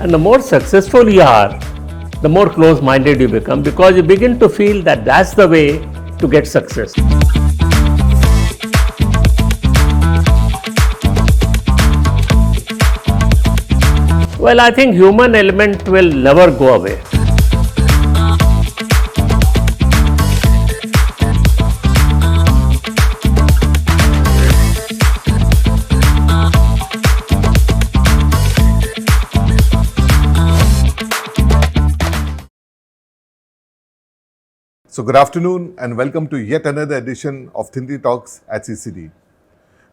And the more successful you are, the more close-minded you become, because you begin to feel that that's the way to get success. Well, I think human element will never go away. So good afternoon and welcome to yet another edition of Thindy Talks at CCD.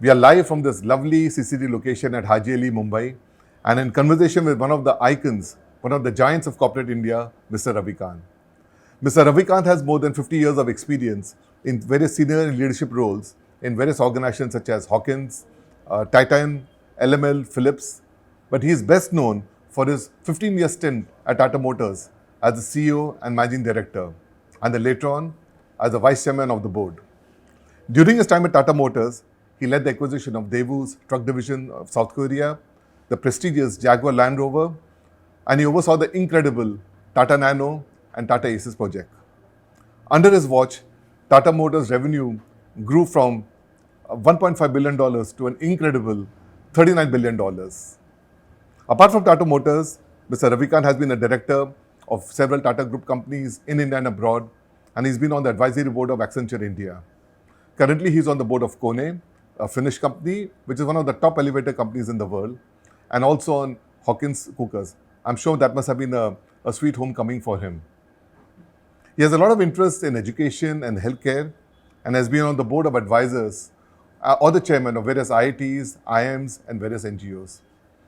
We are live from this lovely CCD location at Haji Ali, Mumbai, and in conversation with one of the icons, one of the giants of corporate India, Mr. Ravi Kant. Mr. Ravi Kant has more than 50 years of experience in various senior leadership roles in various organizations such as Hawkins, Titan, LML, Philips, but he is best known for his 15-year stint at Tata Motors as the CEO and Managing Director, and then later on as the Vice Chairman of the board. During his time at Tata Motors, he led the acquisition of Daewoo's truck division of South Korea, the prestigious Jaguar Land Rover, and he oversaw the incredible Tata Nano and Tata Aces project. Under his watch, Tata Motors' revenue grew from $1.5 billion to an incredible $39 billion. Apart from Tata Motors, Mr. Ravi Kant has been a director of several Tata Group companies in India and abroad, and he's been on the advisory board of Accenture India. Currently, he's on the board of Kone, a Finnish company, which is one of the top elevator companies in the world, and also on Hawkins Cookers. I'm sure that must have been a sweet homecoming for him. He has a lot of interest in education and healthcare, and has been on the board of advisors or the chairman of various IITs, IIMs, and various NGOs.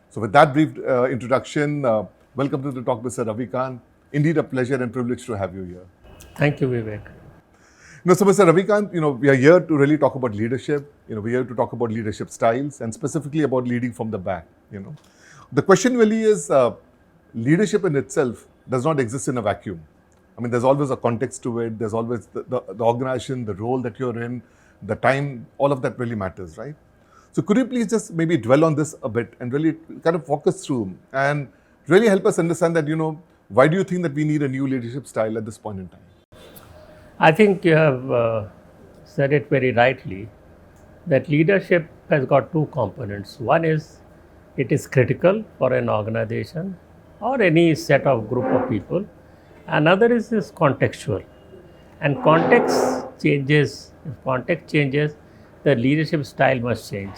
So with that brief introduction, welcome to the talk, Mr. Ravi Kant. Indeed a pleasure and privilege to have you here. Thank you, Vivek. So Mr. Ravi Kant, we are here to really talk about leadership. We're here to talk about leadership styles and specifically about leading from the back. The question really is, leadership in itself does not exist in a vacuum. I mean, there's always a context to it. There's always the organization, the role that you're in, the time, all of that really matters, right? So could you please just maybe dwell on this a bit and really kind of walk us through and really help us understand that, why do you think that we need a new leadership style at this point in time? I think you have said it very rightly, that leadership has got two components. One is, it is critical for an organization or any set of group of people. Another is contextual. And context changes. If context changes, the leadership style must change.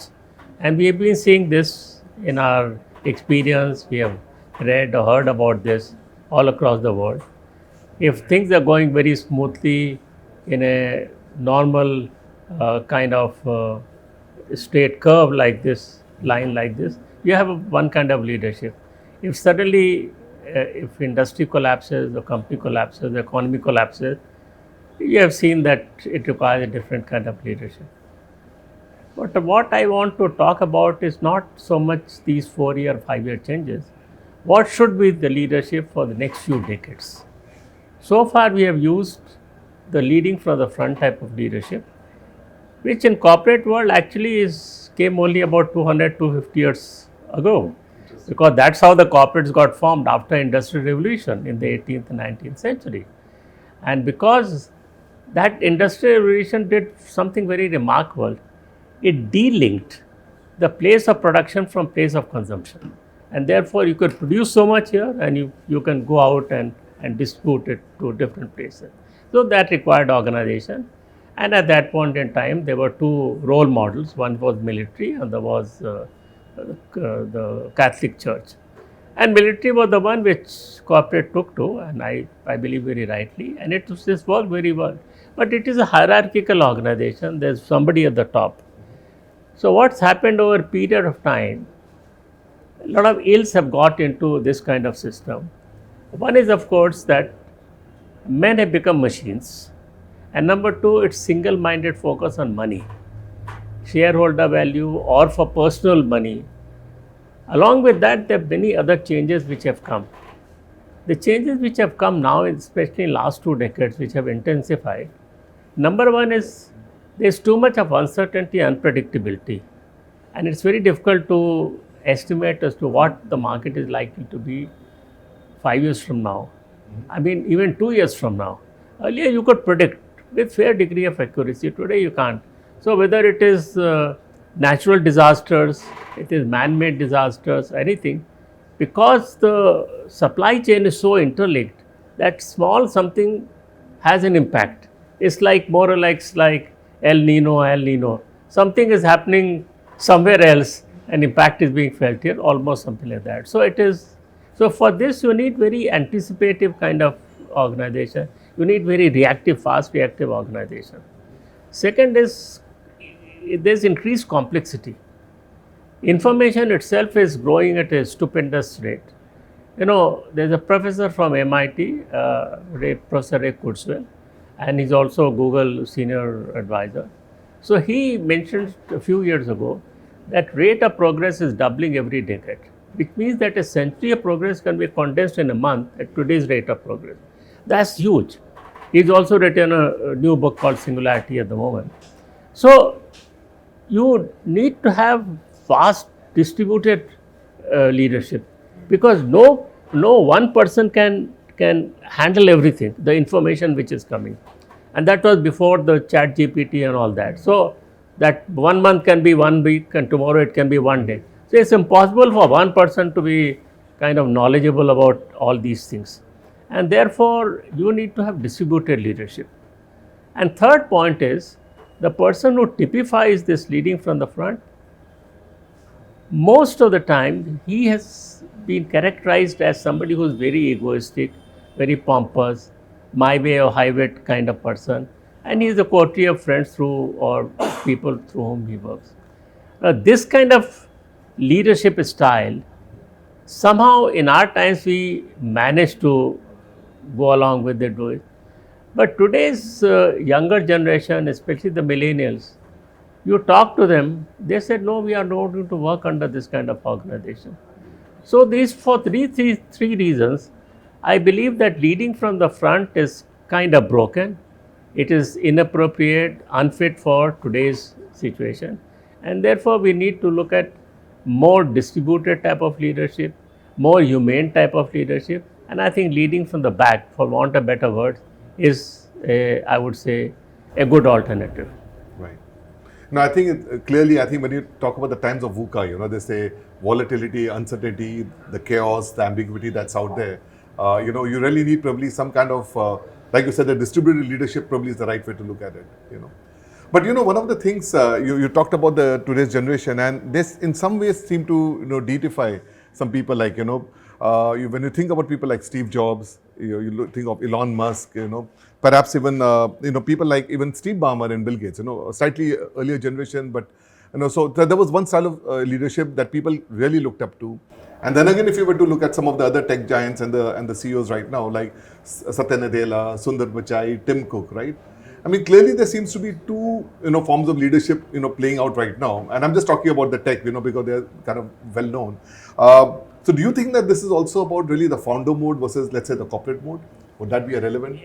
And we have been seeing this in our experience. We have read or heard about this all across the world. If things are going very smoothly in a normal kind of straight curve like this, line like this, you have one kind of leadership. If suddenly, if industry collapses, the company collapses, the economy collapses, you have seen that it requires a different kind of leadership. But what I want to talk about is not so much these 4-year, 5-year changes. What should be the leadership for the next few decades? So far, we have used the leading from the front type of leadership, which in corporate world actually came only about 200, 250 years ago, because that's how the corporates got formed after Industrial Revolution in the 18th and 19th century. And because that Industrial Revolution did something very remarkable, it de-linked the place of production from place of consumption. And therefore, you could produce so much here and you can go out and distribute it to different places. So that required organization. And at that point in time, there were two role models. One was military and there was the Catholic Church. And military was the one which corporate took to, and I believe very rightly, and this worked very well. But it is a hierarchical organization. There's somebody at the top. So what's happened over a period of time, a lot of ills have got into this kind of system. One is, of course, that men have become machines. And number two, it's single-minded focus on money, shareholder value or for personal money. Along with that, there are many other changes which have come. The changes which have come now, especially in last 2 decades, which have intensified. Number one is, there's too much of uncertainty, unpredictability. And it's very difficult to estimate as to what the market is likely to be 5 years from now. I mean, even 2 years from now. Earlier, you could predict with fair degree of accuracy. Today, you can't. So, whether it is natural disasters, it is man-made disasters, anything, because the supply chain is so interlinked that small something has an impact. It's like more or less like El Nino, El Nino. Something is happening somewhere else, and impact is being felt here, almost something like that. So it is. So for this, you need very anticipative kind of organization. You need very reactive, fast reactive organization. Second is there's increased complexity. Information itself is growing at a stupendous rate. You know, there's a professor from MIT, Professor Ray Kurzweil, and he's also Google senior advisor. So he mentioned a few years ago that rate of progress is doubling every decade, which means that a century of progress can be condensed in a month at today's rate of progress. That's huge. He's also written a new book called Singularity at the moment. So you need to have fast distributed leadership, because no one person can handle everything, the information which is coming, and that was before the chat GPT and all that. So that 1 month can be 1 week and tomorrow it can be 1 day. So it's impossible for one person to be kind of knowledgeable about all these things, and therefore you need to have distributed leadership. And third point is the person who typifies this leading from the front, most of the time he has been characterized as somebody who is very egoistic, very pompous, my way or highway kind of person, and he is a coterie of friends through or people through whom he works. This kind of leadership style, somehow in our times we managed to go along with it. But today's younger generation, especially the millennials, you talk to them, they said, no, we are not going to work under this kind of organization. So these for three reasons, I believe that leading from the front is kind of broken. It is inappropriate, unfit for today's situation. And therefore, we need to look at more distributed type of leadership, more humane type of leadership. And I think leading from the back, for want of better words, is, I would say, a good alternative. Right. Now, I think clearly, I think when you talk about the times of VUCA, you know, they say volatility, uncertainty, the chaos, the ambiguity that's out there. You know, you really need probably some kind of, like you said, the distributed leadership probably is the right way to look at it, you know. But, you know, one of the things you talked about the today's generation, and this in some ways seem to, you know, deify some people like, you know, when you think about people like Steve Jobs, you think of Elon Musk, you know, perhaps even, you know, people like even Steve Ballmer and Bill Gates, you know, a slightly earlier generation, but, you know, so there was one style of leadership that people really looked up to. And then again, if you were to look at some of the other tech giants and the CEOs right now, like Satya Nadella, Sundar Pichai, Tim Cook, right? I mean, clearly there seems to be two, you know, forms of leadership, you know, playing out right now. And I'm just talking about the tech, you know, because they're kind of well known. So do you think that this is also about really the founder mode versus, let's say, the corporate mode? Would that be irrelevant?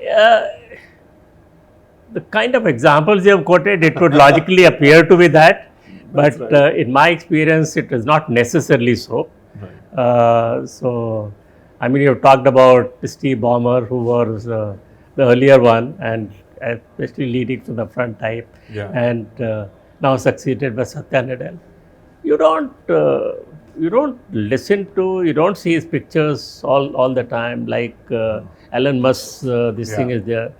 The kind of examples you have quoted, it would logically appear to be that. But right. In my experience, it is not necessarily so. Right. So, I mean, you've talked about Steve Ballmer, who was the earlier one, and especially leading to the front type, and now succeeded by Satya Nadella. You don't listen to, you don't see his pictures all the time, like Elon Musk's thing is there.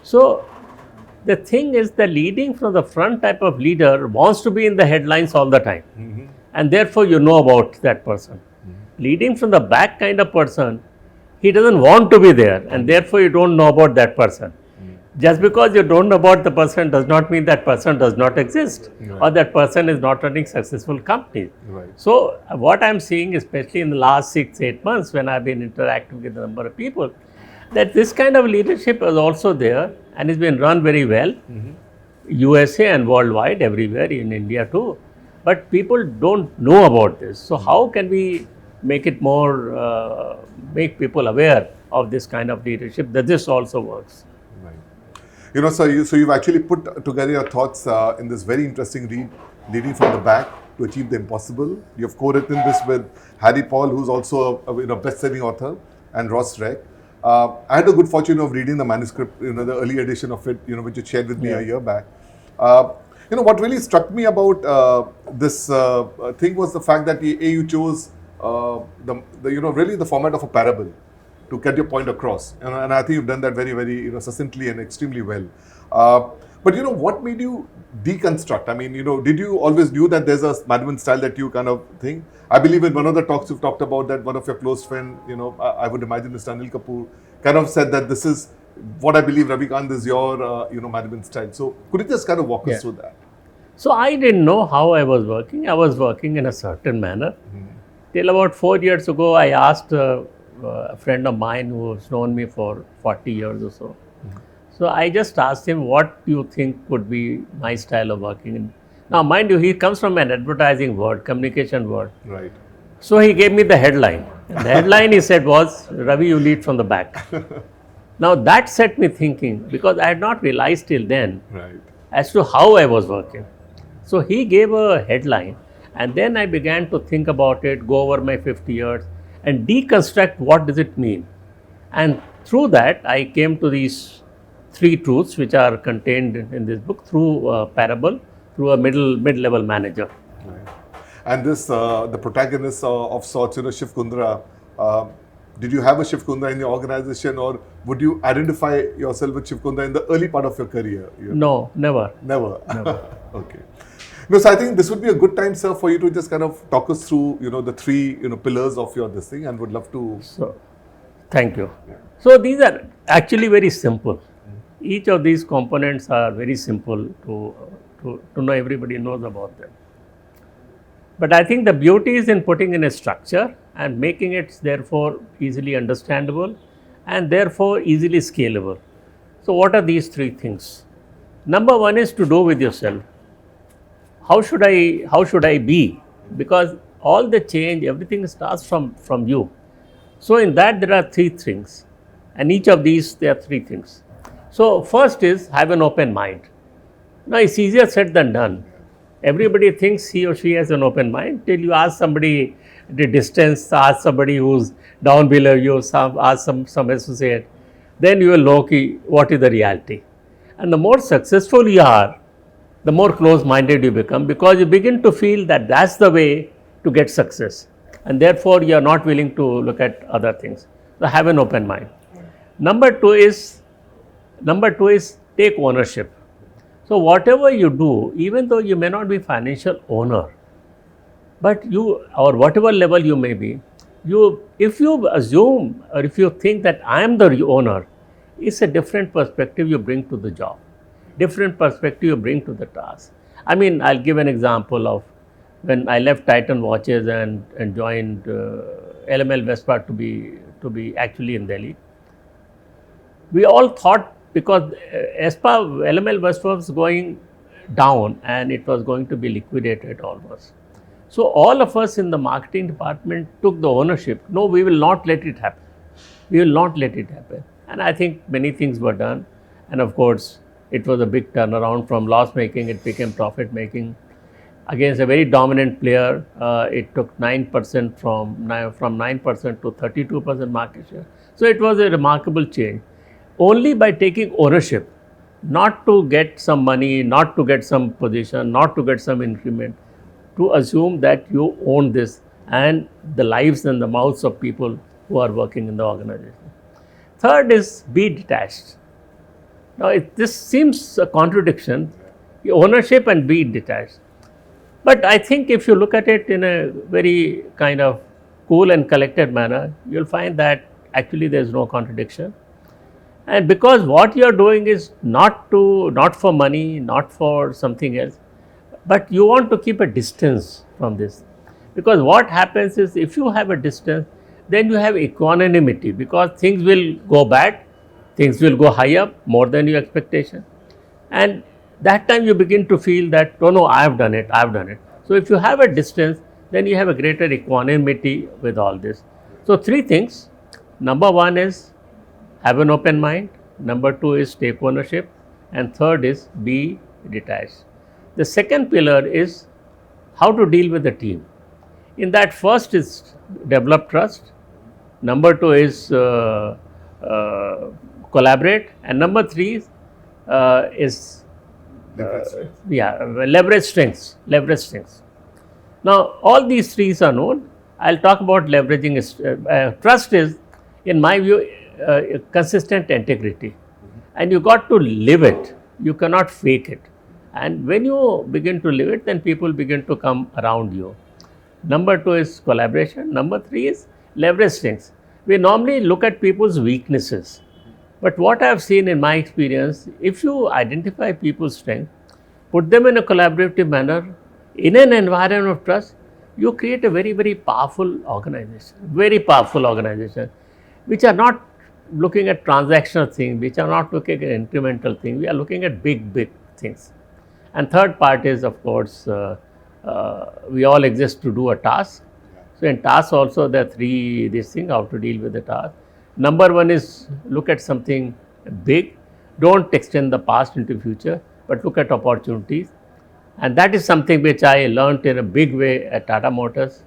So the thing is, the leading from the front type of leader wants to be in the headlines all the time, and therefore you know about that person. Leading from the back kind of person, he doesn't want to be there, and therefore you don't know about that person. Just because you don't know about the person does not mean that person does not exist, or that person is not running successful companies. Right. So what I'm seeing, especially in the last 6-8 months when I've been interacting with a number of people, that this kind of leadership is also there and has been run very well, USA and worldwide, everywhere, in India too. But people don't know about this. So how can we make it more, make people aware of this kind of leadership, that this also works? You know, so you've actually put together your thoughts in this very interesting read, leading from the back to achieve the impossible. You have co-written this with Harry Paul, who's also a best-selling author, and Ross Reck. I had the good fortune of reading the manuscript, the early edition of it, which you shared with me a year back. What really struck me about this thing was the fact that you chose really the format of a parable to get your point across, and I think you've done that very, very succinctly and extremely well. But what made you deconstruct? I mean, did you always knew that there's a management style that you kind of think? I believe in one of the talks you've talked about that one of your close friend, I would imagine Mr. Anil Kapoor, kind of said that this is what I believe, Ravi Kant, is your management style. So could you just kind of walk us through that? So I didn't know how I was working. I was working in a certain manner. Till about 4 years ago, I asked a friend of mine who has known me for 40 years or so. So I just asked him, what do you think would be my style of working? Now, mind you, he comes from an advertising world, communication world. Right. So he gave me the headline. And the headline he said was, Ravi, you lead from the back. Now that set me thinking, because I had not realized till then as to how I was working. So he gave a headline, and then I began to think about it, go over my 50 years and deconstruct what does it mean. And through that, I came to these 3 truths which are contained in this book through a parable, through a mid-level manager. Right. And this, the protagonist of sorts, Shiv Kundra, did you have a Shiv Kundra in your organization, or would you identify yourself with Shiv Kundra in the early part of your career? No, never. Never? Okay. No, so I think this would be a good time, sir, for you to just kind of talk us through, the 3, pillars of your this thing, and would love to. So, thank you. Yeah. So these are actually very simple. Each of these components are very simple to know. Everybody knows about them. But I think the beauty is in putting in a structure and making it therefore easily understandable and therefore easily scalable. So what are these 3 things? Number 1 is to do with yourself. How should I be? Because all the change, everything starts from you. So in that there are 3 things, and each of these there are 3 things. So first is have an open mind. Now it's easier said than done. Everybody thinks he or she has an open mind till you ask somebody the distance, ask somebody who's down below you, ask some associate, then you will know what is the reality. And the more successful you are, the more close-minded you become, because you begin to feel that that's the way to get success, and therefore you are not willing to look at other things. So have an open mind. Number two is take ownership. So whatever you do, even though you may not be financial owner, but you, or whatever level you may be, if you assume or if you think that I am the owner, it's a different perspective you bring to the job, different perspective you bring to the task. I mean, I'll give an example of when I left Titan Watches and joined LML Vespa to be actually in Delhi. We all thought, because LML Vespa was going down and it was going to be liquidated almost. So all of us in the marketing department took the ownership. No, we will not let it happen. We will not let it happen. And I think many things were done. And of course, it was a big turnaround. From loss making, it became profit making. Against a very dominant player, it took 9% from 9% to 32% market share. So it was a remarkable change. Only by taking ownership, not to get some money, not to get some position, not to get some increment, to assume that you own this and the lives and the mouths of people who are working in the organization. Third is be detached. Now, this seems a contradiction, ownership and be detached. But I think if you look at it in a very kind of cool and collected manner, you'll find that actually there's no contradiction. And because what you're doing is not for money, not for something else, but you want to keep a distance from this. Because what happens is, if you have a distance, then you have equanimity, because things will go bad, things will go high up, more than your expectation. And that time you begin to feel that, oh no, I have done it. So if you have a distance, then you have a greater equanimity with all this. So 3 things. Number 1 is have an open mind. Number 2 is take ownership. And third is be detached. The second pillar is how to deal with the team. In that, first is develop trust. Number two is collaborate, and number three is Leverage strength. leverage strengths. Leverage strengths. Now, all these three are known. I'll talk about leveraging. Trust is, in my view, consistent integrity, and you got to live it. You cannot fake it. And when you begin to live it, then people begin to come around you. Number two is collaboration. Number three is leverage strengths. We normally look at people's weaknesses. But what I have seen in my experience, if you identify people's strength, put them in a collaborative manner, in an environment of trust, you create a very, very powerful organization, which are not looking at transactional things, which are not looking at incremental things. We are looking at big, big things. And third part is, of course, we all exist to do a task. So in tasks also there are three this thing, how to deal with the task. Number one is look at something big. Don't extend the past into future, but look at opportunities. And that is something which I learned in a big way at Tata Motors,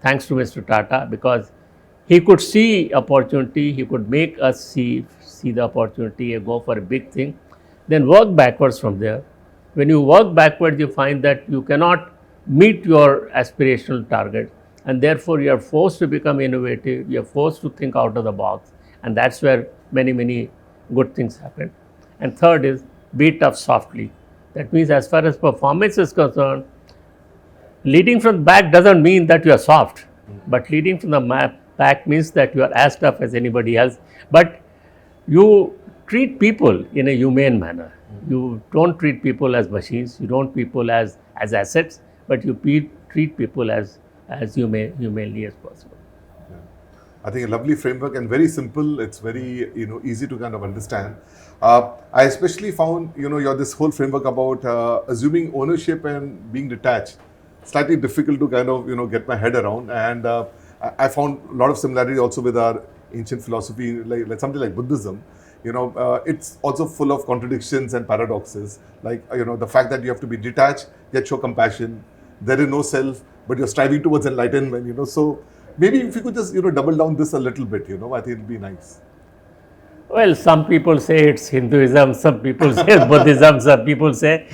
thanks to Mr. Tata, because he could see opportunity, he could make us see the opportunity and go for a big thing, then work backwards from there. When you work backwards, you find that you cannot meet your aspirational target, and therefore you are forced to become innovative, you are forced to think out of the box, and that's where many, many good things happen. And third is be tough softly. That means as far as performance is concerned, leading from the back doesn't mean that you are soft, but leading from the back means that you are as tough as anybody else, but you treat people in a humane manner. You don't treat people as machines, you don't people as assets, but you treat people as humanely as possible. Yeah. I think a lovely framework and very simple. It's very easy to kind of understand. I especially found your this whole framework about assuming ownership and being detached slightly difficult to kind of get my head around, and I found a lot of similarity also with our ancient philosophy, like something like Buddhism. It's also full of contradictions and paradoxes. Like the fact that you have to be detached yet show compassion. There is no self, but you're striving towards enlightenment. So maybe if you could just double down this a little bit. I think it'll be nice. Well, some people say it's Hinduism, some people say it's Buddhism, some people say,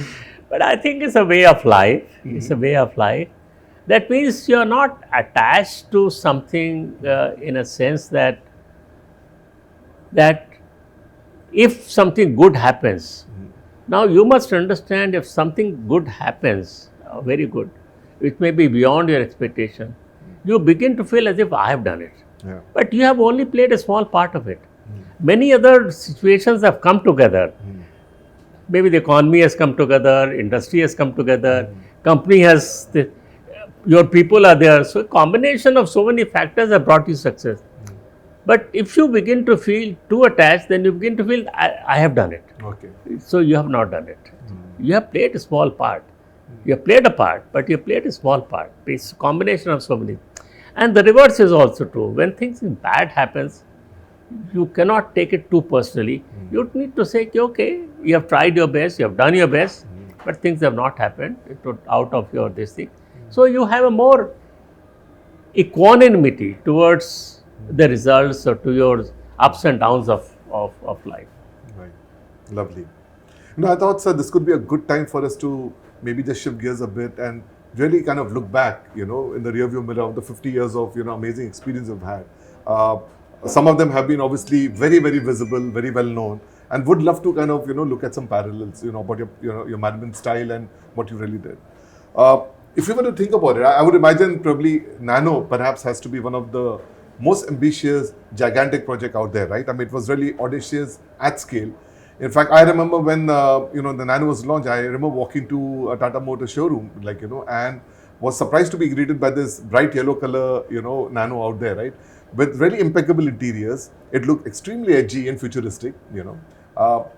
but I think it's a way of life. It's a way of life. That means you're not attached to something in a sense that if something good happens, now you must understand, if something good happens, very good, which may be beyond your expectation, you begin to feel as if I have done it. Yeah. But you have only played a small part of it. Many other situations have come together. Maybe the economy has come together, industry has come together, company has, your people are there. So a combination of so many factors have brought you success. But if you begin to feel too attached, then you begin to feel, I have done it. Okay. So you have not done it. You have played a small part. You have played a part, but you have played a small part. It's a combination of so many. And the reverse is also true. When things bad happens, you cannot take it too personally. You need to say, okay, you have tried your best, you have done your best, but things have not happened. It was out of your this thing. So you have a more equanimity towards the results or to your ups and downs of life. Right. Lovely. I thought, sir, this could be a good time for us to maybe just shift gears a bit and really kind of look back, in the rearview mirror of the 50 years of, amazing experience we've had. Some of them have been obviously very, very visible, very well known, and would love to kind of, look at some parallels, about your management style and what you really did. If you were to think about it, I would imagine probably Nano perhaps has to be one of the most ambitious, gigantic project out there, right? I mean, it was really audacious at scale. In fact, I remember when, the Nano was launched, I remember walking to a Tata Motors showroom, and was surprised to be greeted by this bright yellow color, Nano out there, right? With really impeccable interiors. It looked extremely edgy and futuristic,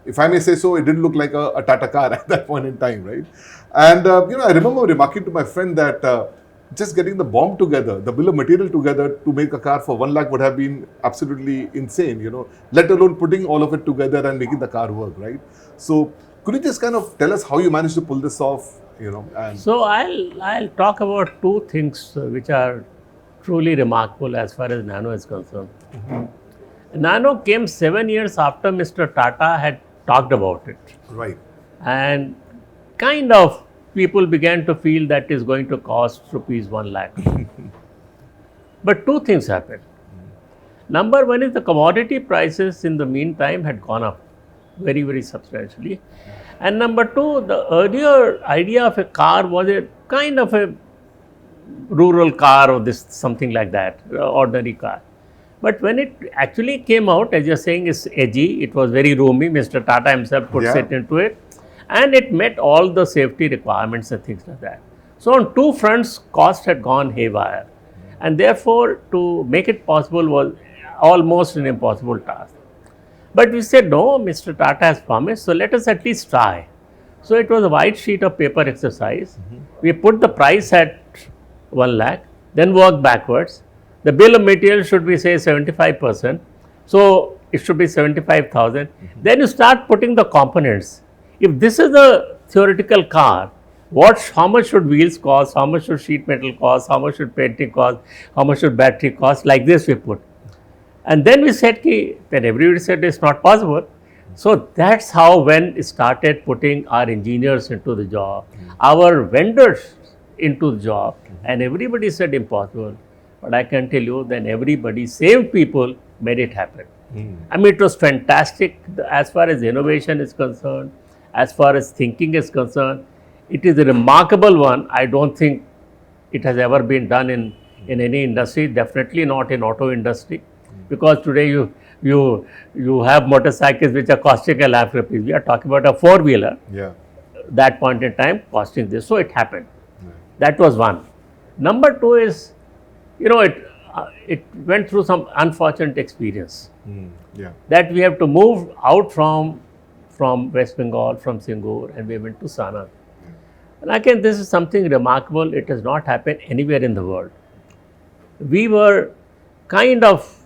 If I may say so, it didn't look like a Tata car at that point in time, right? And, I remember remarking to my friend that just getting the BOM together, the bill of material together to make a car for 1 lakh would have been absolutely insane, let alone putting all of it together and making the car work, right? So could you just kind of tell us how you managed to pull this off And So I'll talk about two things which are truly remarkable as far as Nano is concerned. Nano came 7 years after Mr. Tata had talked about it, right, and kind of people began to feel that is going to cost rupees 1 lakh. But two things happened. Number one is the commodity prices in the meantime had gone up very, very substantially. And number two, the earlier idea of a car was a kind of a rural car or this something like that, ordinary car. But when it actually came out, as you're saying, is edgy, it was very roomy. Mr. Tata himself could Yeah. sit into it, and it met all the safety requirements and things like that. So on two fronts, cost had gone haywire, and therefore to make it possible was almost an impossible task. But we said, no, Mr. Tata has promised, so let us at least try. So it was a white sheet of paper exercise. We put the price at 1 lakh, then work backwards. The bill of material should be, say, 75%. So it should be 75,000. Then you start putting the components. If this is a theoretical car, how much should wheels cost, how much should sheet metal cost, how much should painting cost, how much should battery cost, like this we put. And then we said, then everybody said it's not possible. So that's how when we started putting our engineers into the job, our vendors into the job, and everybody said impossible. But I can tell you, then everybody, same people, made it happen. I mean, it was fantastic as far as innovation is concerned, as far as thinking is concerned. It is a remarkable one. I don't think it has ever been done in any industry, definitely not in auto industry. Because today you have motorcycles which are costing 1 lakh rupees. We are talking about a four-wheeler. yeah, That point in time costing this. So it happened. That was one. Number two is, it went through some unfortunate experience. yeah, That we have to move out from West Bengal, from Singur, and we went to Sanand. And again, this is something remarkable. It has not happened anywhere in the world. We were kind of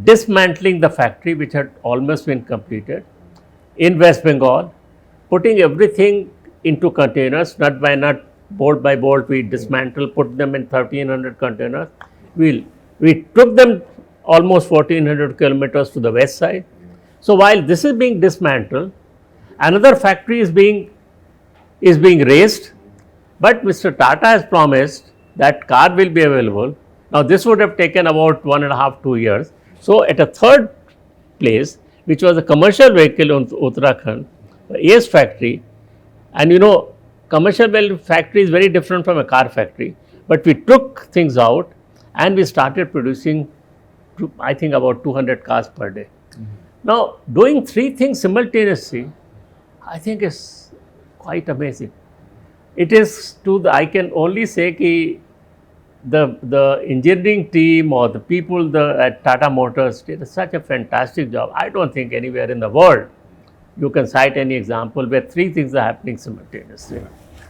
dismantling the factory which had almost been completed in West Bengal, putting everything into containers, nut by nut, bolt by bolt. We dismantled, put them in 1,300 containers. We took them almost 1,400 kilometers to the west side. So while this is being dismantled, another factory is being raised, but Mr. Tata has promised that car will be available. Now this would have taken about 1.5 to 2 years. So at a third place, which was a commercial vehicle in Uttarakhand, ACE factory, and commercial vehicle factory is very different from a car factory, but we took things out and we started producing, I think, about 200 cars per day. Now, doing three things simultaneously, I think is quite amazing. It is I can only say that the engineering team or the people at Tata Motors did such a fantastic job. I don't think anywhere in the world you can cite any example where three things are happening simultaneously.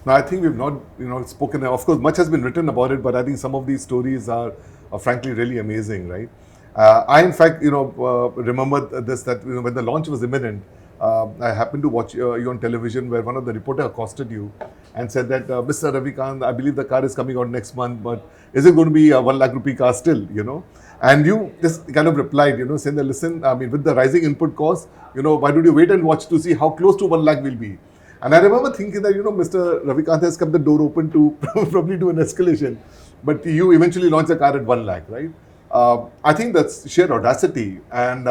Now, I think we've not, spoken. Of course, much has been written about it, but I think some of these stories are frankly really amazing, right? I, in fact, remember this, that when the launch was imminent, I happened to watch you on television where one of the reporter accosted you and said that, Mr. Ravi Kant, I believe the car is coming out next month, but is it going to be a 1 lakh rupee car still, And you just kind of replied, saying that, listen, I mean, with the rising input costs, why don't you wait and watch to see how close to 1 lakh will be? And I remember thinking that, Mr. Ravi Kant has kept the door open to probably do an escalation, but you eventually launched the car at 1 lakh, right? I think that's sheer audacity. And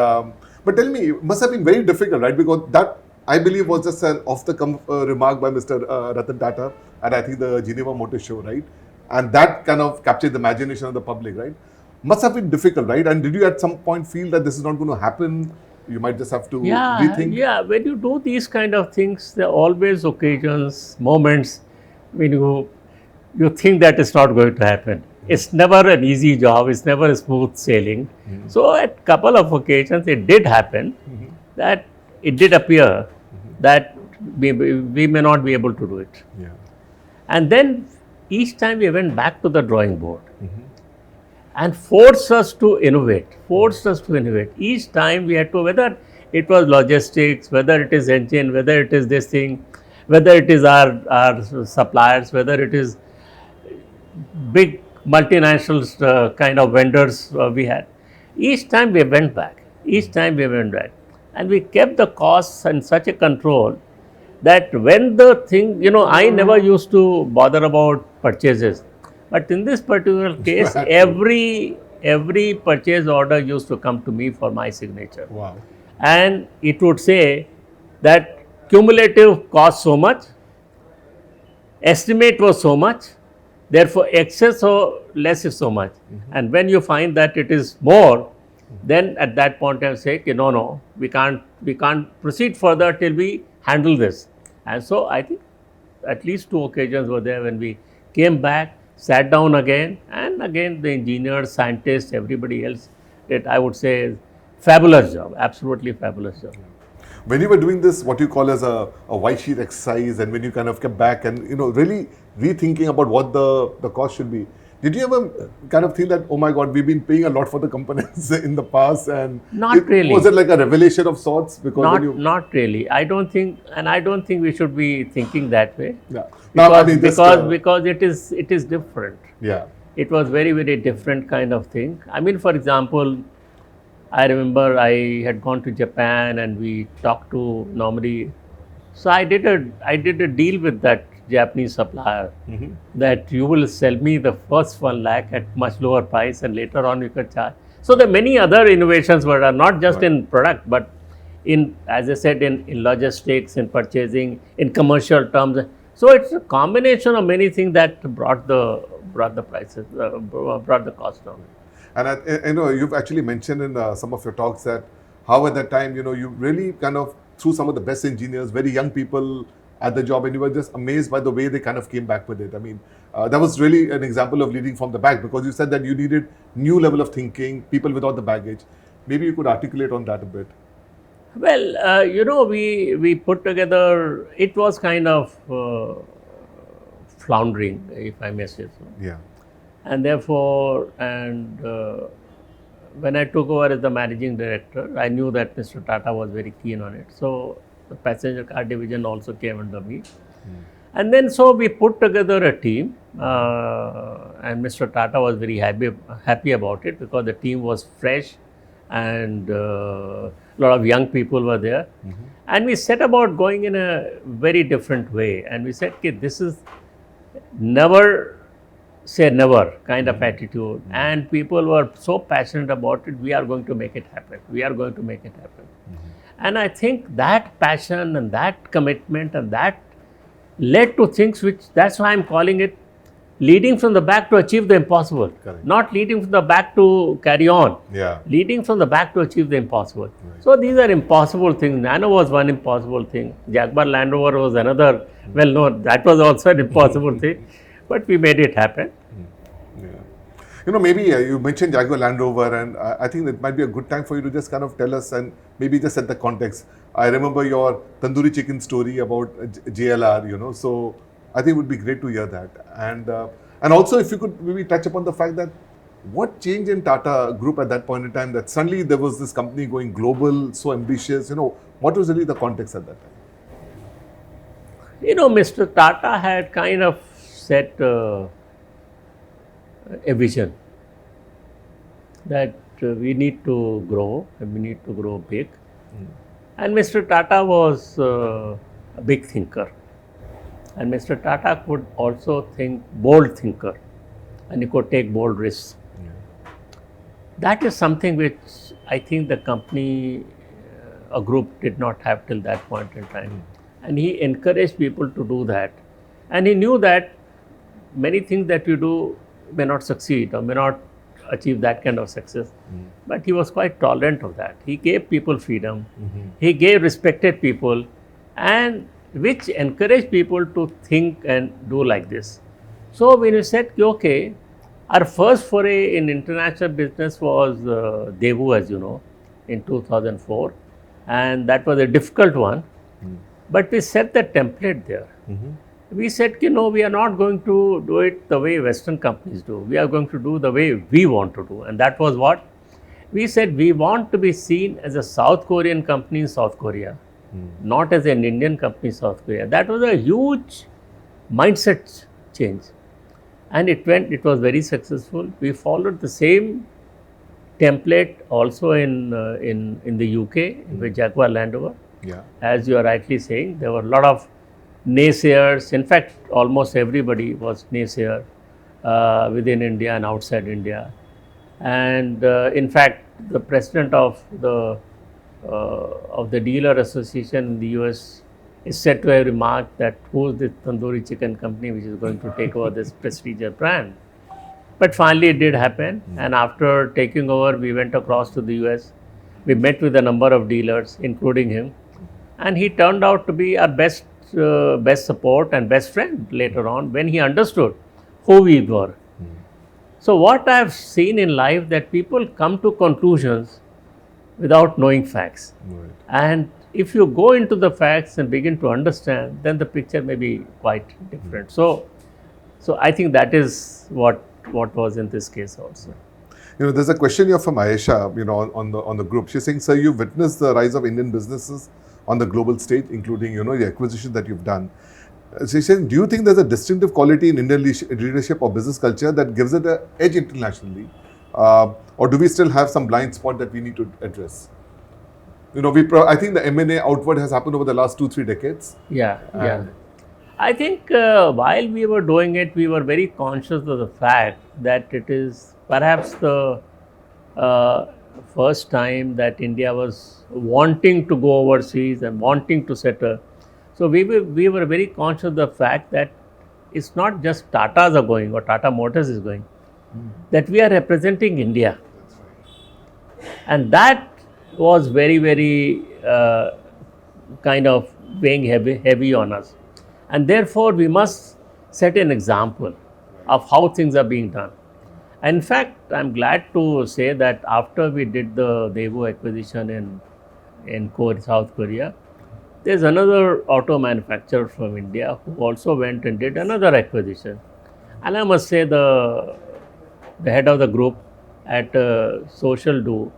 but tell me, it must have been very difficult, right? Because that, I believe, was just an off-the-cuff remark by Mr. Ratan Tata at, I think, the Geneva Motor Show, right? And that kind of captured the imagination of the public, right? Must have been difficult, right? And did you at some point feel that this is not going to happen? You might just have to rethink? Yeah, when you do these kind of things, there are always occasions, moments when you think that it's not going to happen. It's never an easy job, it's never a smooth sailing. So at couple of occasions it did happen that it did appear that we may not be able to do it. Yeah. And then each time we went back to the drawing board and forced us to innovate. Each time we had to, whether it was logistics, whether it is engine, whether it is this thing, whether it is our suppliers, whether it is big multinationals kind of vendors we had. Each time we went back, and we kept the costs in such a control that when the thing, I never used to bother about purchases, but in this particular case, every purchase order used to come to me for my signature. Wow. And it would say that cumulative cost so much, estimate was so much, therefore excess or less is so much. And when you find that it is more, then at that point I say, okay, no, we can't proceed further till we handle this. And so I think at least two occasions were there when we came back, sat down again, and again the engineers, scientists, everybody else did, I would say, fabulous job, absolutely fabulous job. When you were doing this, what you call as a white sheet exercise, and when you kind of kept back and really rethinking about what the cost should be, did you ever kind of think that, oh my God, we've been paying a lot for the components in the past, and Not really. Was it like a revelation of sorts? Because Not really. I don't think we should be thinking that way. Yeah. Now, I mean, Because it is different. Yeah. It was very, very different kind of thing. I mean, for example, I remember I had gone to Japan and we talked to normally. So I did a deal with that Japanese supplier that you will sell me the first 1 lakh at much lower price and later on you can charge. So there are many other innovations were not just in product, but in, as I said, in logistics, in purchasing, in commercial terms. So it's a combination of many things that brought the prices, brought the cost down. And you've actually mentioned in some of your talks that how at that time, you really kind of threw some of the best engineers, very young people at the job, and you were just amazed by the way they kind of came back with it. I mean, that was really an example of leading from the back, because you said that you needed new level of thinking, people without the baggage. Maybe you could articulate on that a bit. Well, we put together, it was kind of floundering, if I may say so. Yeah. And therefore, when I took over as the managing director, I knew that Mr. Tata was very keen on it. So the passenger car division also came under me. And then so we put together a team, and Mr. Tata was very happy about it, because the team was fresh and a lot of young people were there. And we set about going in a very different way. And we said, okay, this is never say never kind of attitude, and people were so passionate about it. We are going to make it happen. And I think that passion and that commitment and that led to things which, that's why I'm calling it leading from the back to achieve the impossible. Correct. Not leading from the back to carry on. Yeah. Leading from the back to achieve the impossible. Right. So these are impossible things. Nano was one impossible thing. Jaguar Land Rover was another. Well, no, that was also an impossible thing. But we made it happen. Yeah. Maybe you mentioned Jaguar Land Rover, and I think it might be a good time for you to just kind of tell us and maybe just set the context. I remember your tandoori chicken story about JLR, so I think it would be great to hear that. And also if you could maybe touch upon the fact that what changed in Tata Group at that point in time, that suddenly there was this company going global, so ambitious, what was really the context at that time? Mr. Tata had kind of set a vision that we need to grow and we need to grow big. And Mr. Tata was a big thinker. And Mr. Tata could also think, bold thinker, and he could take bold risks. That is something which I think the company, a group did not have till that point in time. And he encouraged people to do that. And he knew that many things that you do may not succeed or may not achieve that kind of success. But he was quite tolerant of that. He gave people freedom. He respected people, and which encouraged people to think and do like this. So when we said, okay, our first foray in international business was Daewoo, as you know, in 2004. And that was a difficult one. But we set the template there. We said, we are not going to do it the way Western companies do. We are going to do the way we want to do. And that was what? We said we want to be seen as a South Korean company in South Korea. not as an Indian company, South Korea. That was a huge mindset change. And it was very successful. We followed the same template also in the UK with Jaguar Land Rover. Yeah. As you are rightly saying, there were a lot of naysayers. In fact, almost everybody was naysayer within India and outside India. And in fact, the president of the dealer association in the US is said to have remarked that who's this tandoori chicken company which is going to take over this prestigious brand. But finally, it did happen. And after taking over, we went across to the US. We met with a number of dealers, including him, and he turned out to be our best support and best friend later on when he understood who we were. So what I have seen in life that people come to conclusions without knowing facts, Right. and if you go into the facts and begin to understand, then the picture may be quite different. So I think that is what was in this case also. There's a question here from Ayesha, on the group. She's saying, sir, you've witnessed the rise of Indian businesses on the global stage, including, the acquisition that you've done. She's saying, do you think there's a distinctive quality in Indian leadership or business culture that gives it an edge internationally? Or do we still have some blind spot that we need to address? I think the M&A outward has happened over the last 2-3 decades. Yeah. I think while we were doing it, we were very conscious of the fact that it is perhaps the first time that India was wanting to go overseas and wanting to settle. So we were very conscious of the fact that it's not just Tatas are going or Tata Motors is going, that we are representing India. And that was very, very kind of weighing heavy on us. And therefore, we must set an example of how things are being done. And in fact, I'm glad to say that after we did the Daewoo acquisition in South Korea, there's another auto manufacturer from India who also went and did another acquisition. And I must say the head of the group at Social Do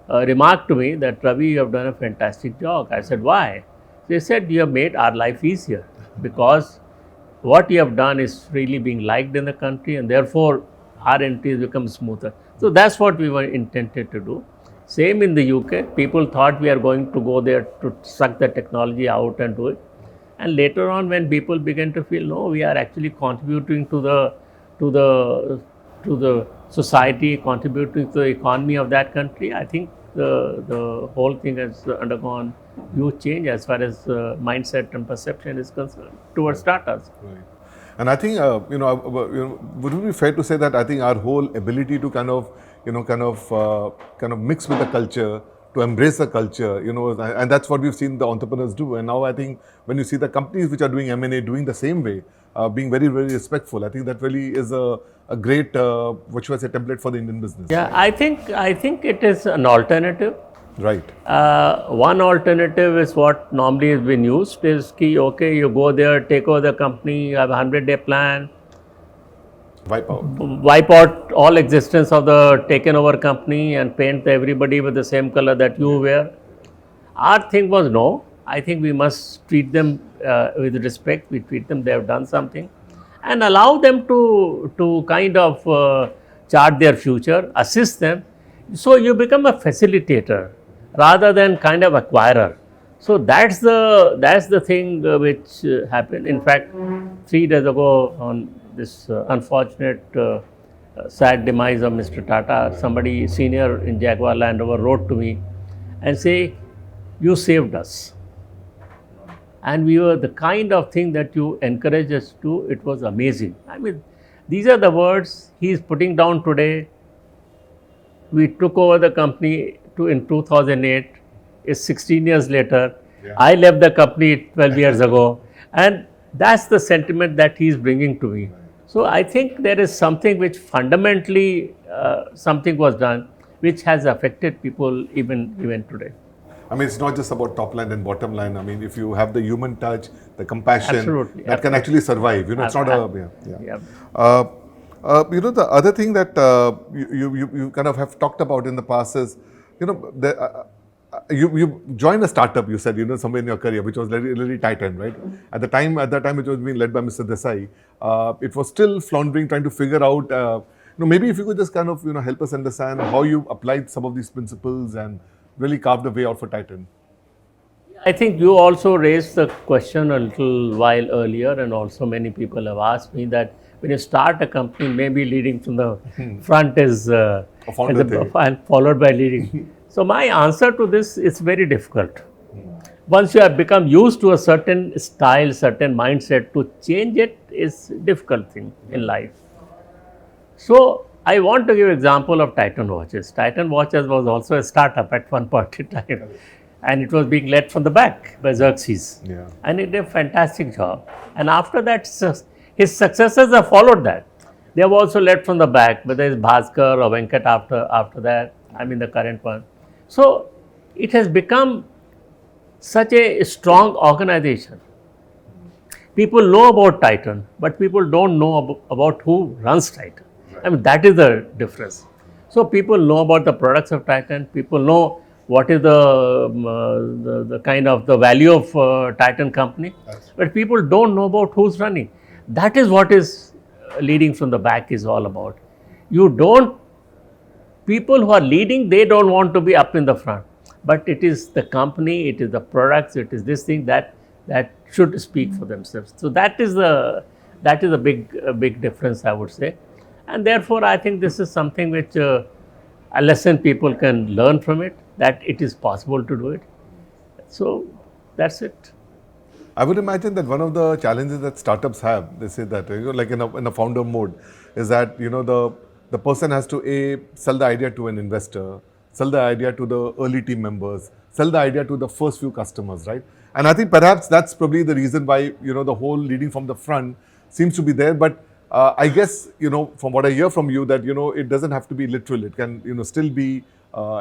remarked to me that, Ravi, you have done a fantastic job. I said, why? They said, you have made our life easier because what you have done is really being liked in the country, and therefore our entries become smoother. So that's what we were intended to do. Same in the UK. People thought we are going to go there to suck the technology out and do it. And later on, when people began to feel, no, we are actually contributing to the society, contributing to the economy of that country, I think the whole thing has undergone huge change as far as mindset and perception is concerned towards startups. Right. And I think, would it be fair to say that I think our whole ability to kind of mix with the culture, to embrace the culture, and that's what we've seen the entrepreneurs do. And now I think when you see the companies which are doing M&A doing the same way, being very, very respectful, I think that really is a great, what should I say, template for the Indian business. Yeah, I think it is an alternative. Right. One alternative is what normally has been used is ki, okay, you go there, take over the company, you have a 100-day plan, wipe out all existence of the taken over company and paint everybody with the same color that you wear. Our thing was no. I think we must treat them with respect. We treat them, they have done something, and allow them to kind of chart their future, assist them. So you become a facilitator rather than kind of acquirer. So that's the thing which happened. In fact, 3 days ago on this unfortunate sad demise of Mr. Tata, somebody senior in Jaguar Land Rover wrote to me and say, you saved us. And we were the kind of thing that you encouraged us to, it was amazing. I mean, these are the words he is putting down today. We took over the company in 2008. It's 16 years later. Yeah. I left the company 12 years ago. And that's the sentiment that he's bringing to me. So I think there is something which fundamentally, something was done, which has affected people even today. I mean, it's not just about top line and bottom line. I mean, if you have the human touch, the compassion, absolutely, that can actually survive. It's not a... Yeah. The other thing that you kind of have talked about in the past is, you joined a startup, you said, somewhere in your career, which was really Titan, right? At that time, it was being led by Mr. Desai. It was still floundering, trying to figure out, maybe if you could just kind of, help us understand how you applied some of these principles and really carved the way out for Titan. I think you also raised the question a little while earlier, and also many people have asked me that when you start a company, maybe leading from the front is A founder thing. and followed by leading. So my answer to this is very difficult. Once you have become used to a certain style, certain mindset, to change it is difficult thing in life. So I want to give example of Titan watches. Titan watches was also a startup at one point in time, and it was being led from the back by Xerxes. Yeah. And it did a fantastic job. And after that, his successors have followed that. They have also led from the back, whether it's Bhaskar or Venkat after that. I mean the current one. So it has become such a strong organization. People know about Titan, but people don't know about who runs Titan. I mean, that is the difference. So people know about the products of Titan. People know what is the kind of the value of Titan company, but people don't know about who's running. That is what is leading from the back is all about. You don't. People who are leading, they don't want to be up in the front, but it is the company, it is the products, it is this thing that should speak for themselves. So that is a big difference, I would say, and therefore I think this is something which a lesson people can learn from it, that it is possible to do it. So that's it. I would imagine that one of the challenges that startups have, they say that, like in a founder mode, is that, the person has to sell the idea to an investor, sell the idea to the early team members, sell the idea to the first few customers, right? And I think perhaps that's probably the reason why, the whole leading from the front seems to be there. But I guess, from what I hear from you, that, it doesn't have to be literal. It can, still be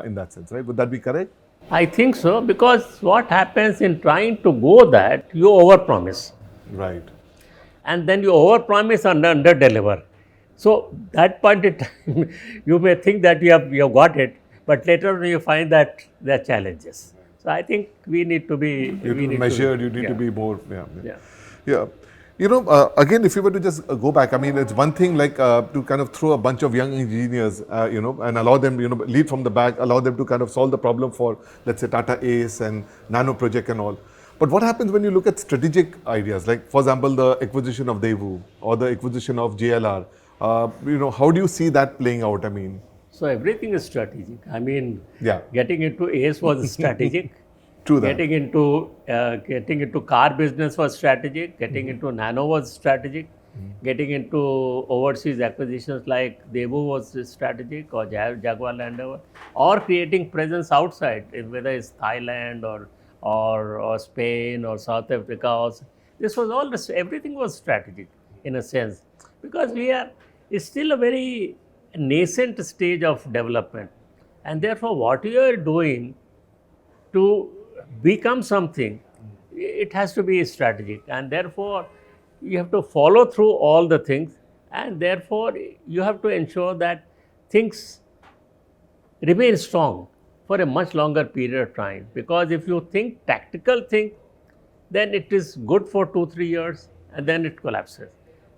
in that sense, right? Would that be correct? I think so, because what happens in trying to go that, you overpromise. Right. And then you overpromise and under-deliver. So that point in time, you may think that you have got it, but later on you find that there are challenges. So I think we need to be measured. You need yeah. to be more. Yeah. Yeah. Again, if you were to just go back, I mean, it's one thing like to kind of throw a bunch of young engineers, and allow them, lead from the back, allow them to kind of solve the problem for, let's say, Tata Ace and Nano project and all. But what happens when you look at strategic ideas, like, for example, the acquisition of Daewoo or the acquisition of JLR? How do you see that playing out? I mean, so everything is strategic. I mean, yeah, getting into Ace was strategic. True that. Getting into car business was strategic. Getting into Nano was strategic. Getting into overseas acquisitions like Daewoo was strategic, or Jaguar Land Rover, or creating presence outside, whether it's Thailand or Spain or South Africa. This was all everything was strategic in a sense, because it's still a very nascent stage of development, and therefore what you are doing to become something, it has to be strategic, and therefore you have to follow through all the things, and therefore you have to ensure that things remain strong for a much longer period of time. Because if you think tactical thing, then it is good for 2-3 years and then it collapses.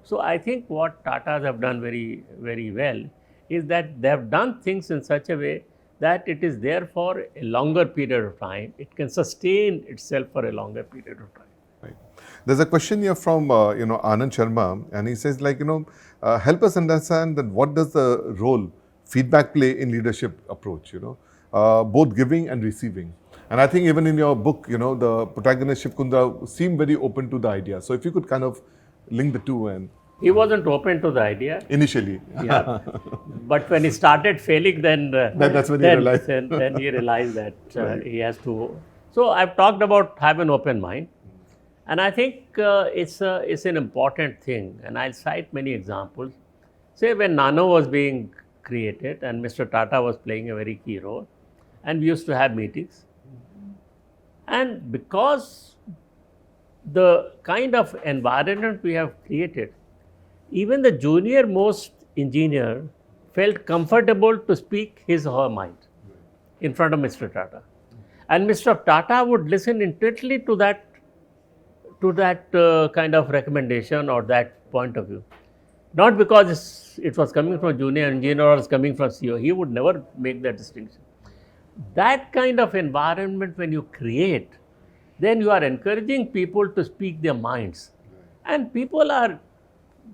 So I think what Tatas have done very, very well is that they have done things in such a way that it is there for a longer period of time. It can sustain itself for a longer period of time. Right. There's a question here from Anand Sharma, and he says, like, help us understand that what does the role feedback play in leadership approach, both giving and receiving. And I think even in your book, the protagonist Shiv Kundra seemed very open to the idea. So if you could kind of link the two. And he wasn't open to the idea initially. Yeah, but when he started failing, then that's when he realized. Then he realized that right. He has to. So I've talked about have an open mind, and I think it's an important thing. And I'll cite many examples. Say when Nano was being created, and Mr. Tata was playing a very key role, and we used to have meetings, and because the kind of environment we have created, even the junior most engineer felt comfortable to speak his or her mind in front of Mr. Tata. And Mr. Tata would listen intently to that kind of recommendation or that point of view. Not because it was coming from junior engineer or it's coming from CEO. He would never make that distinction. That kind of environment when you create, then you are encouraging people to speak their minds. And people are,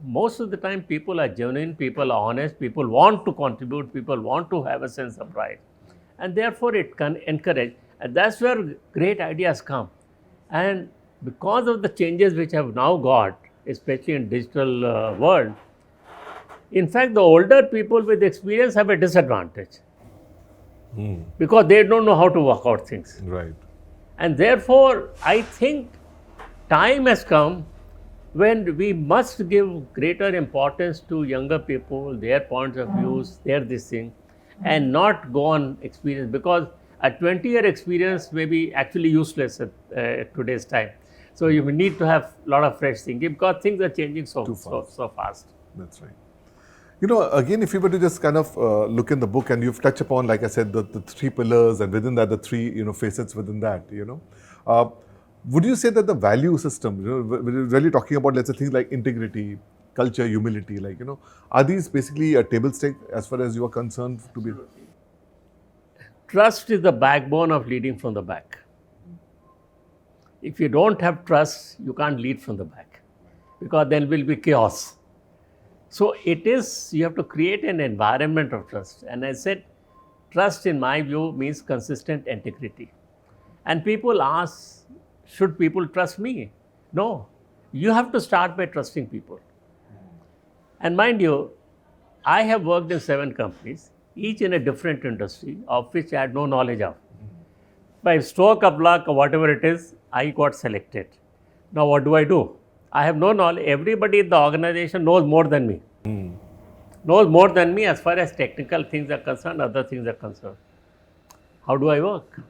most of the time, people are genuine, people are honest, people want to contribute, people want to have a sense of pride. And therefore, it can encourage. And that's where great ideas come. And because of the changes which have now got, especially in digital world, in fact, the older people with experience have a disadvantage because they don't know how to work out things. Right. And therefore, I think time has come when we must give greater importance to younger people, their points of views, their this thing, and not go on experience, because a 20-year experience may be actually useless at today's time. So you need to have a lot of fresh thinking because things are changing so fast. That's right. You know, again, if you were to just kind of look in the book, and you've touched upon, like I said, the three pillars, and within that, the three, facets within that, would you say that the value system, we're really talking about, let's say, things like integrity, culture, humility, are these basically a table stake as far as you are concerned to be? Trust is the backbone of leading from the back. If you don't have trust, you can't lead from the back because there will be chaos. So you have to create an environment of trust. And I said, trust in my view means consistent integrity. And people ask, should people trust me? No, you have to start by trusting people. And mind you, I have worked in 7 companies, each in a different industry, of which I had no knowledge of. By stroke of luck or whatever it is, I got selected. Now what do? I have no knowledge. Everybody in the organization knows more than me. Knows more than me as far as technical things are concerned, other things are concerned. How do I work?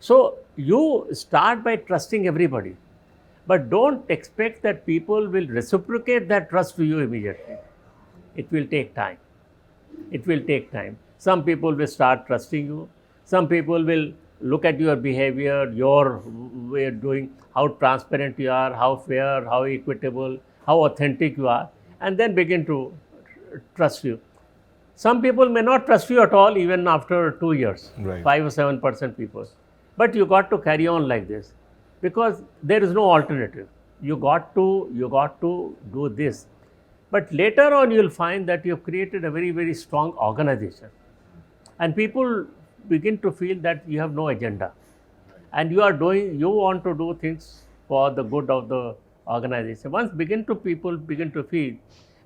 So you start by trusting everybody. But don't expect that people will reciprocate that trust to you immediately. It will take time. It will take time. Some people will start trusting you. Some people will look at your behavior, your way of doing, how transparent you are, how fair, how equitable, how authentic you are, and then begin to trust you. Some people may not trust you at all even after 2 years, Right. 5 or 7% people. But you got to carry on like this because there is no alternative. You got to do this. But later on, you'll find that you've created a very, very strong organization. And people begin to feel that you have no agenda. And you want to do things for the good of the organization. Once people begin to feel,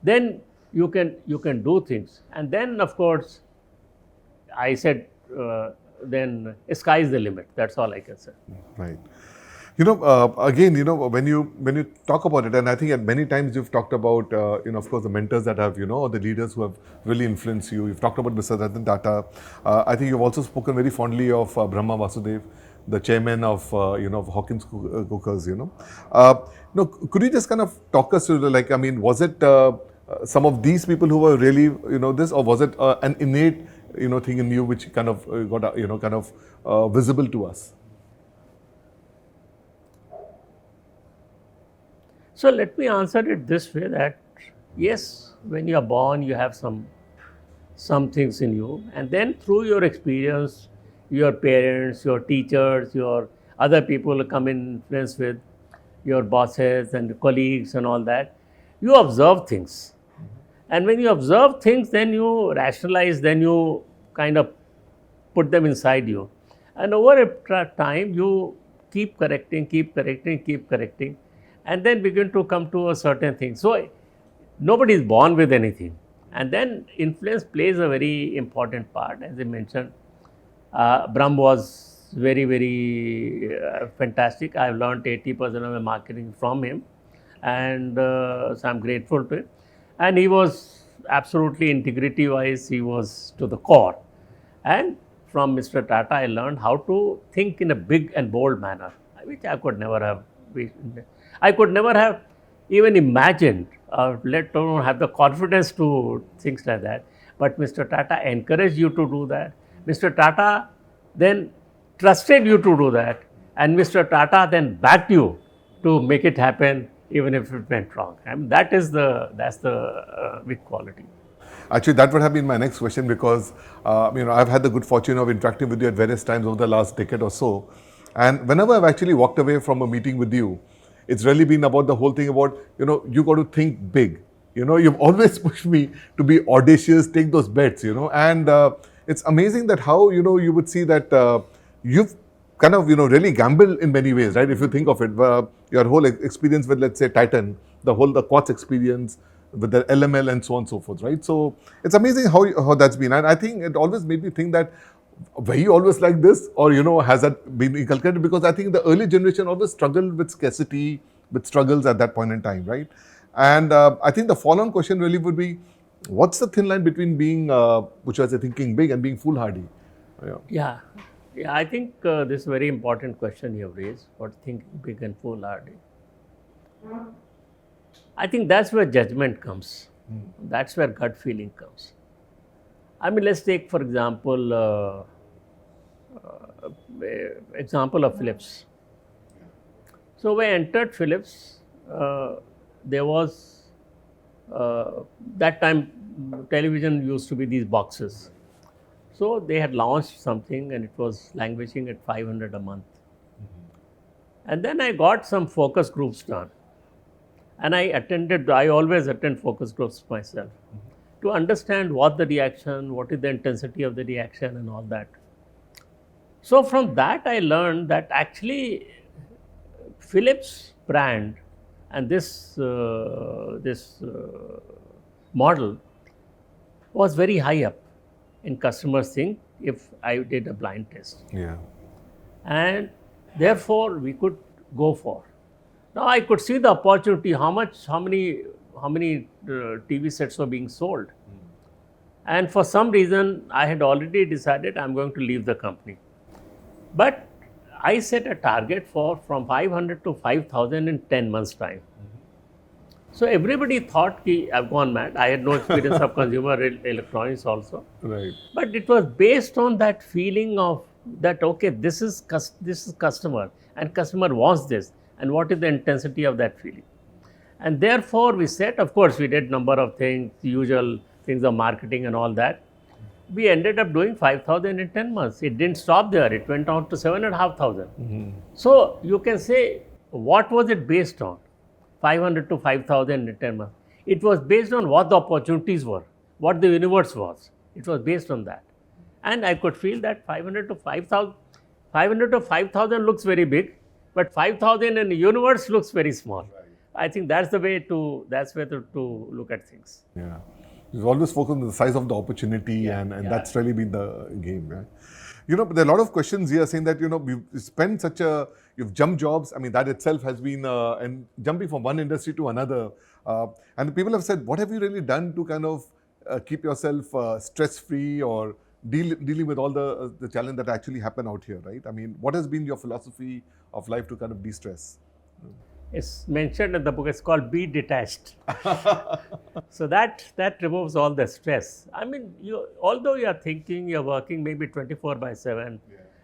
then you can do things. And then, of course, I said, then sky is the limit. That's all I can say. Right. Again, when you talk about it, and I think at many times you've talked about, of course, the mentors that have, or the leaders who have really influenced you. You've talked about Mr. Ratan Tata. I think you've also spoken very fondly of Brahma Vasudev, the chairman of, of Hawkins Cookers, could you just kind of talk us through, was it some of these people who were really, this, or was it an innate, thing in you which kind of got, visible to us? So let me answer it this way, that yes, when you are born, you have some things in you, and then through your experience, your parents, your teachers, your other people come in influence with your bosses and colleagues and all that, you observe things. And when you observe things, then you rationalize, then you kind of put them inside you. And over a time, you keep correcting, and then begin to come to a certain thing. So nobody is born with anything. And then influence plays a very important part. As I mentioned, Brahm was very, very fantastic. I've learned 80% of my marketing from him. And so I'm grateful to him. And he was absolutely integrity-wise, he was to the core. And from Mr. Tata, I learned how to think in a big and bold manner, which I could never have even imagined, let alone have the confidence to things like that. But Mr. Tata encouraged you to do that. Mr. Tata then trusted you to do that, and Mr. Tata then backed you to make it happen, even if it went wrong. I mean, that's the big quality. Actually, that would have been my next question because I've had the good fortune of interacting with you at various times over the last decade or so, and whenever I've actually walked away from a meeting with you, it's really been about the whole thing about you got to think big. You've always pushed me to be audacious, take those bets. And it's amazing that how you would see that you've kind of really gambled in many ways, right? If you think of it, your whole experience with, let's say, Titan, the quartz experience with the LML and so on and so forth, right? So it's amazing how that's been. And I think it always made me think that, were you always like this, or has that been inculcated? Because I think the early generation always struggled with scarcity, with struggles at that point in time, right? And I think the follow-on question really would be, what's the thin line between being, which was thinking big, and being foolhardy? Yeah, I think this is a very important question you have raised. What thinking big and foolhardy? I think that's where judgment comes. That's where gut feeling comes. I mean, let's take, for example, example of Philips. So when I entered Philips, there was, that time television used to be these boxes. So they had launched something and it was languishing at 500 a month. And then I got some focus groups done. And I always attend focus groups myself to understand what the reaction, what is the intensity of the reaction and all that. So from that I learned that actually Philips brand and this model was very high up in customers' think if I did a blind test. Yeah. And therefore we could go for. Now I could see the opportunity, how many TV sets were being sold. And for some reason, I had already decided I'm going to leave the company. But I set a target from 500 to 5,000 in 10 months' time. So everybody thought I've gone mad. I had no experience of consumer electronics also. Right. But it was based on that feeling of that, okay, this is customer and customer wants this. And what is the intensity of that feeling? And therefore we said, of course, we did number of things, the usual things of marketing and all that. We ended up doing 5,000 in 10 months. It didn't stop there. It went on to 7,500. So you can say, what was it based on? 500 to 5,000 in 10 months. It was based on what the opportunities were, what the universe was. It was based on that. And I could feel that 500 to 5,000 looks very big. But 5,000 in the universe looks very small. Right. I think that's the way to look at things. Yeah, you've always focused on the size of the opportunity, and that's really been the game. Right? There are a lot of questions here saying that we've spent you've jumped jobs. I mean, that itself has been and jumping from one industry to another. And people have said, what have you really done to kind of keep yourself stress-free or dealing with all the challenge that actually happen out here, right? I mean, what has been your philosophy of life to kind of de-stress? It's mentioned in the book. It's called Be Detached. So that removes all the stress. I mean, although you are thinking, you're working maybe 24/7,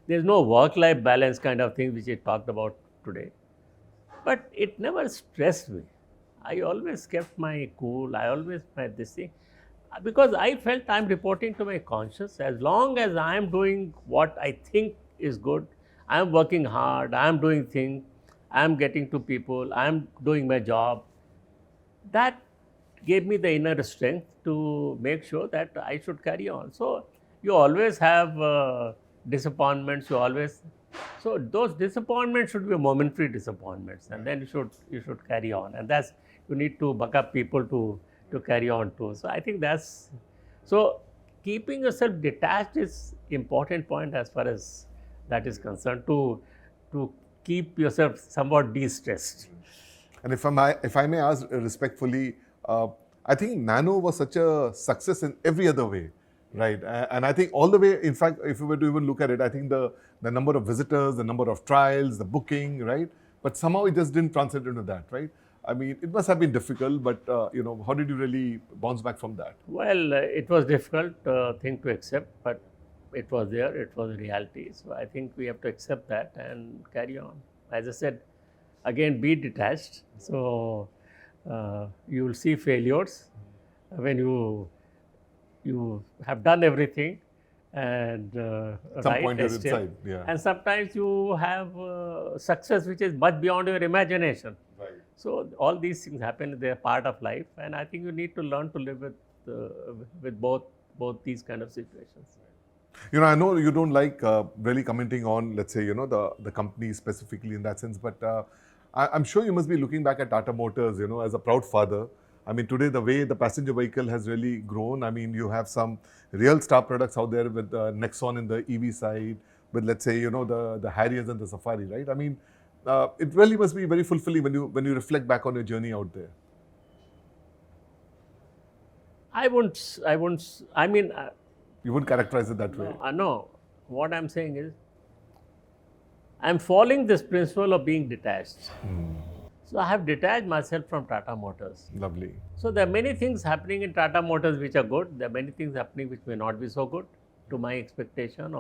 there's no work-life balance kind of thing which we talked about today. But it never stressed me. I always kept my cool. I always had this thing. Because I felt I'm reporting to my conscience. As long as I am doing what I think is good, I am working hard, I am doing things, I am getting to people, I am doing my job. That gave me the inner strength to make sure that I should carry on. So you always have disappointments. So those disappointments should be momentary disappointments, and then you should carry on. And you need to buck up people to carry on too. So I think so keeping yourself detached is important point as far as that is concerned, to keep yourself somewhat de-stressed. And if I may ask respectfully, I think Nano was such a success in every other way, right? And I think all the way, in fact, if we were to even look at it, I think the number of visitors, the number of trials, the booking, right? But somehow it just didn't translate into that, right? I mean, it must have been difficult, but how did you really bounce back from that? Well, it was difficult thing to accept, but it was there, it was reality. So I think we have to accept that and carry on. As I said, again, be detached. So you will see failures when you have done everything and At some right point you're still. inside. Yeah. And sometimes you have success which is much beyond your imagination. Right. So all these things happen; they're part of life, and I think you need to learn to live with both these kind of situations. I know you don't like really commenting on, let's say, the company specifically in that sense, but I'm sure you must be looking back at Tata Motors, as a proud father. I mean, today, the way the passenger vehicle has really grown, I mean, you have some real star products out there with Nexon in the EV side, with, let's say, the Harriers and the Safari, right? I mean, it really must be very fulfilling when you reflect back on your journey out there. I wouldn't. I mean, You wouldn't characterize it that way. no. What I'm saying is, I'm following this principle of being detached. So I have detached myself from Tata Motors. Lovely. So there are many things happening in Tata Motors which are good. There are many things happening which may not be so good to my expectation,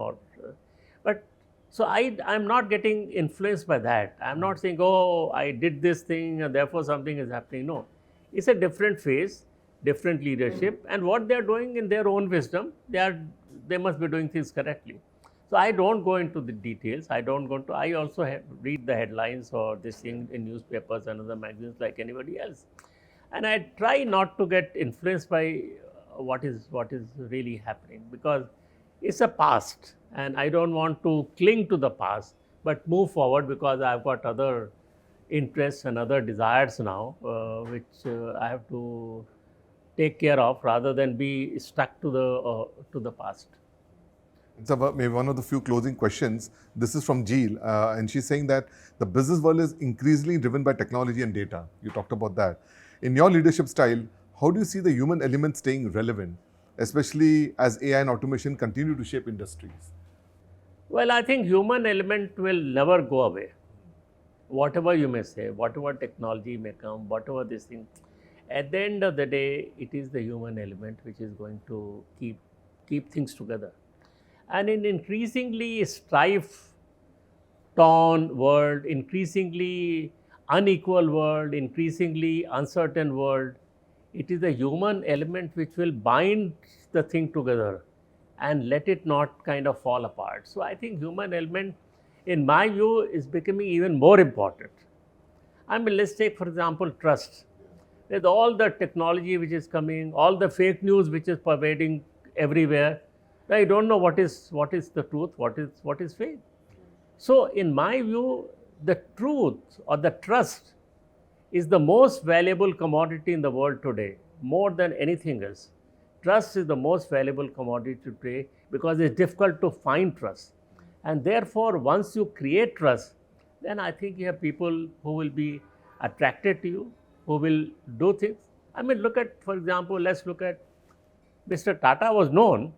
but so I'm not getting influenced by that. I'm not saying, oh, I did this thing and therefore something is happening. No, it's a different phase, different leadership, and what they are doing in their own wisdom, they must be doing things correctly. So I don't go into the details. I don't go into. I also read the headlines or this thing in newspapers and other magazines like anybody else, and I try not to get influenced by what is really happening, because it's a past, and I don't want to cling to the past, but move forward, because I've got other interests and other desires now, which I have to take care of rather than be stuck to the past. So maybe one of the few closing questions. This is from Jeel, and she's saying that the business world is increasingly driven by technology and data. You talked about that. In your leadership style, how do you see the human element staying relevant, especially as AI and automation continue to shape industries? Well, I think human element will never go away. Whatever you may say, whatever technology may come, whatever this thing, at the end of the day, it is the human element which is going to keep things together. And in increasingly strife-torn world, increasingly unequal world, increasingly uncertain world, it is the human element which will bind the thing together and let it not kind of fall apart. So I think human element, in my view, is becoming even more important. I mean, let's take, for example, trust. With all the technology which is coming, all the fake news which is pervading everywhere, I don't know what is the truth, what is fake. So in my view, the truth or the trust is the most valuable commodity in the world today, more than anything else. Trust is the most valuable commodity today because it's difficult to find trust. And therefore, once you create trust, then I think you have people who will be attracted to you, who will do things. I mean, look at, for example, let's look at Mr. Tata was known,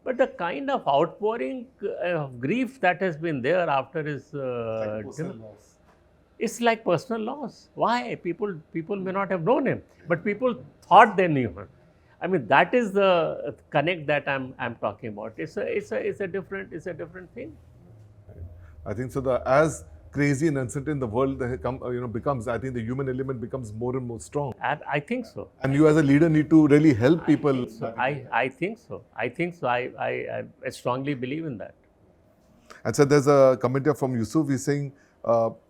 but the kind of outpouring of grief that has been there after his it's like personal loss. Why? People may not have known him, but people thought they knew him. I mean, that is the connect that I'm talking about. It's a different thing. I think so. As crazy and uncertain the world becomes, I think the human element becomes more and more strong. And I think so. And you, as a leader, need to really help people. I think so. I strongly believe in that. And so there's a comment here from Yusuf. He's saying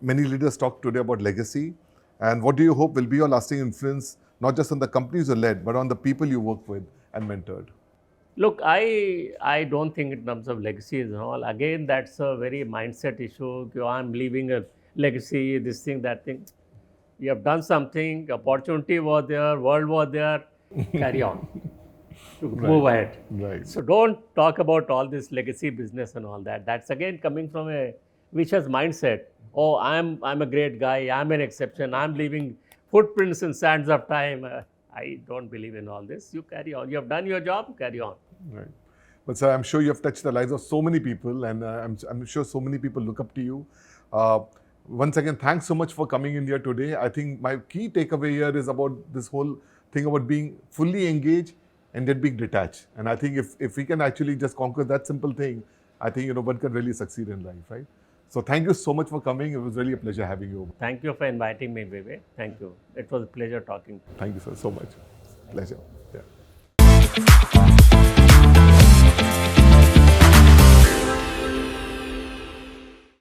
many leaders talk today about legacy. And what do you hope will be your lasting influence, not just on the companies you led, but on the people you work with and mentored? Look, I don't think in terms of legacies and all. Again, that's a very mindset issue. I'm leaving a legacy, this thing, that thing. You have done something, opportunity was there, world was there, carry on. Move ahead. Right. So don't talk about all this legacy business and all that. That's again coming from a vicious mindset. Oh, I'm a great guy, I'm an exception, I'm leaving footprints in sands of time. I don't believe in all this. You carry on. You have done your job, carry on. Right. But sir, I'm sure you have touched the lives of so many people, and I'm sure so many people look up to you. Once again, thanks so much for coming in here today. I think my key takeaway here is about this whole thing about being fully engaged and then being detached. And I think if we can actually just conquer that simple thing, I think, one can really succeed in life, right? So thank you so much for coming. It was really a pleasure having you over. Thank you for inviting me, Vivek. Thank you. It was a pleasure talking to you. Thank you, sir, so much. Pleasure. Yeah.